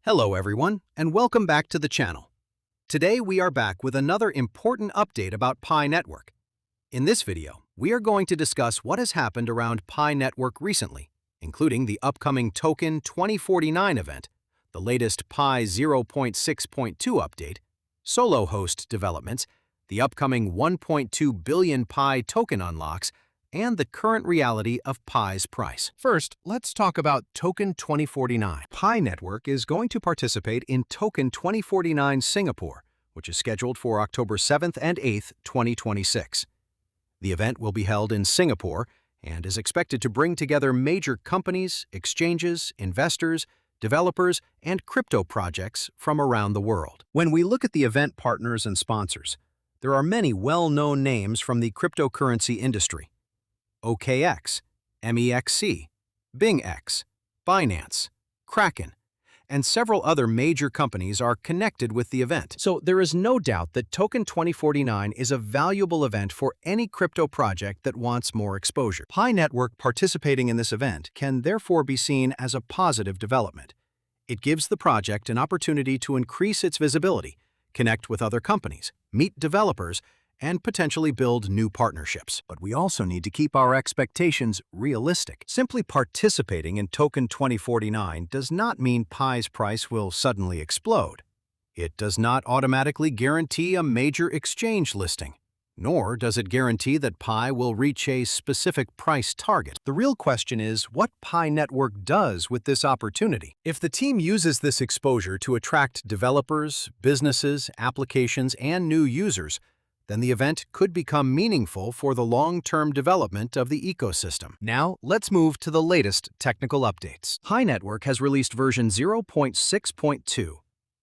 Hello everyone, and welcome back to the channel. Today we are back with another important update about Pi Network. In this video, we are going to discuss what has happened around Pi Network recently, including the upcoming Token 2049 event, the latest Pi 0.6.2 update, solo host developments, the upcoming 1.2 billion Pi token unlocks, and the current reality of Pi's price. First, let's talk about Token 2049. Pi Network is going to participate in Token 2049 Singapore, which is scheduled for October 7th and 8th, 2026. The event will be held in Singapore and is expected to bring together major companies, exchanges, investors, developers, and crypto projects from around the world. When we look at the event partners and sponsors, there are many well-known names from the cryptocurrency industry. OKX, MEXC, BingX, Binance, Kraken, and several other major companies are connected with the event. So there is no doubt that Token 2049 is a valuable event for any crypto project that wants more exposure. Pi Network participating in this event can therefore be seen as a positive development. It gives the project an opportunity to increase its visibility, connect with other companies, meet developers, and potentially build new partnerships. But we also need to keep our expectations realistic. Simply participating in Token 2049 does not mean Pi's price will suddenly explode. It does not automatically guarantee a major exchange listing, nor does it guarantee that Pi will reach a specific price target. The real question is what Pi Network does with this opportunity. If the team uses this exposure to attract developers, businesses, applications, and new users, then the event could become meaningful for the long-term development of the ecosystem. Now, let's move to the latest technical updates. Pi Network has released version 0.6.2.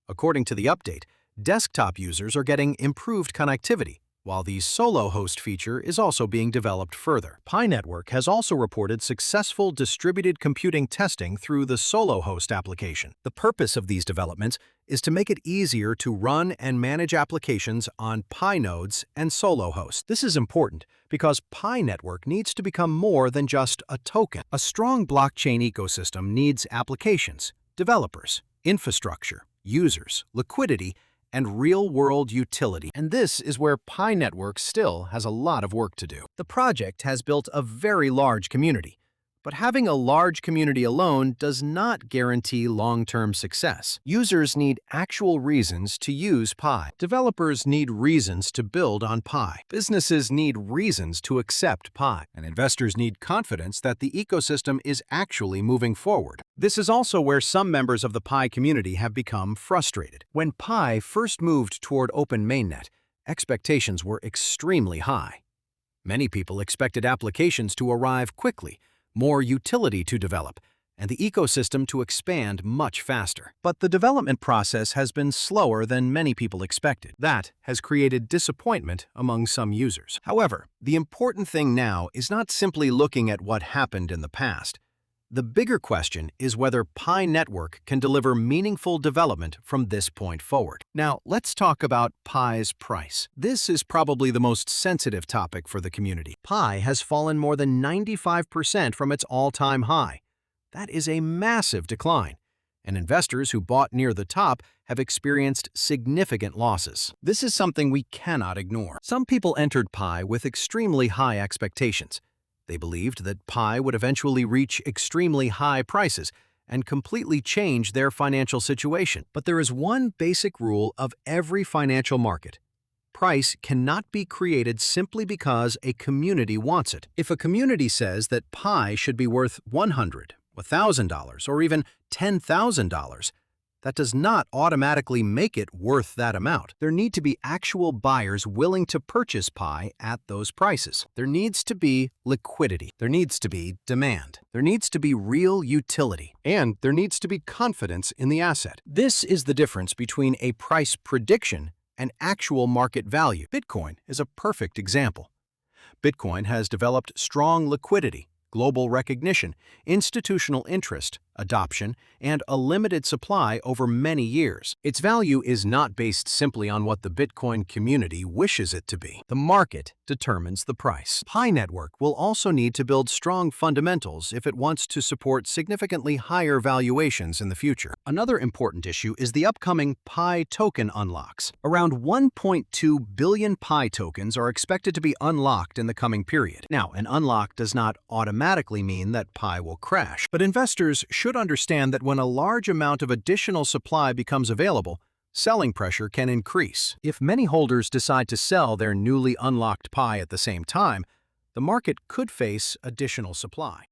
According to the update, desktop users are getting improved connectivity, while the solo host feature is also being developed further. Pi Network has also reported successful distributed computing testing through the solo host application. The purpose of these developments is to make it easier to run and manage applications on Pi nodes and solo hosts. This is important because Pi Network needs to become more than just a token. A strong blockchain ecosystem needs applications, developers, infrastructure, users, liquidity, and real-world utility. And this is where Pi Network still has a lot of work to do. The project has built a very large community, but having a large community alone does not guarantee long-term success. Users need actual reasons to use Pi. Developers need reasons to build on Pi. Businesses need reasons to accept Pi. And investors need confidence that the ecosystem is actually moving forward. This is also where some members of the Pi community have become frustrated. When Pi first moved toward open mainnet, expectations were extremely high. Many people expected applications to arrive quickly, more utility to develop, and the ecosystem to expand much faster. But the development process has been slower than many people expected. That has created disappointment among some users. However, the important thing now is not simply looking at what happened in the past. The bigger question is whether Pi Network can deliver meaningful development from this point forward. Now, let's talk about Pi's price. This is probably the most sensitive topic for the community. Pi has fallen more than 95% from its all-time high. That is a massive decline, and investors who bought near the top have experienced significant losses. This is something we cannot ignore. Some people entered Pi with extremely high expectations. They believed that Pi would eventually reach extremely high prices and completely change their financial situation. But there is one basic rule of every financial market. Price cannot be created simply because a community wants it. If a community says that Pi should be worth $100, $1,000, or even $10,000, that does not automatically make it worth that amount. There need to be actual buyers willing to purchase Pi at those prices. There needs to be liquidity. There needs to be demand. There needs to be real utility. And there needs to be confidence in the asset. This is the difference between a price prediction and actual market value. Bitcoin is a perfect example. Bitcoin has developed strong liquidity, global recognition, institutional interest, adoption, and a limited supply over many years. Its value is not based simply on what the Bitcoin community wishes it to be. The market determines the price. Pi Network will also need to build strong fundamentals if it wants to support significantly higher valuations in the future. Another important issue is the upcoming Pi token unlocks. Around 1.2 billion Pi tokens are expected to be unlocked in the coming period. Now, an unlock does not automatically mean that Pi will crash, but investors should understand that when a large amount of additional supply becomes available, selling pressure can increase. If many holders decide to sell their newly unlocked Pi at the same time, the market could face additional supply.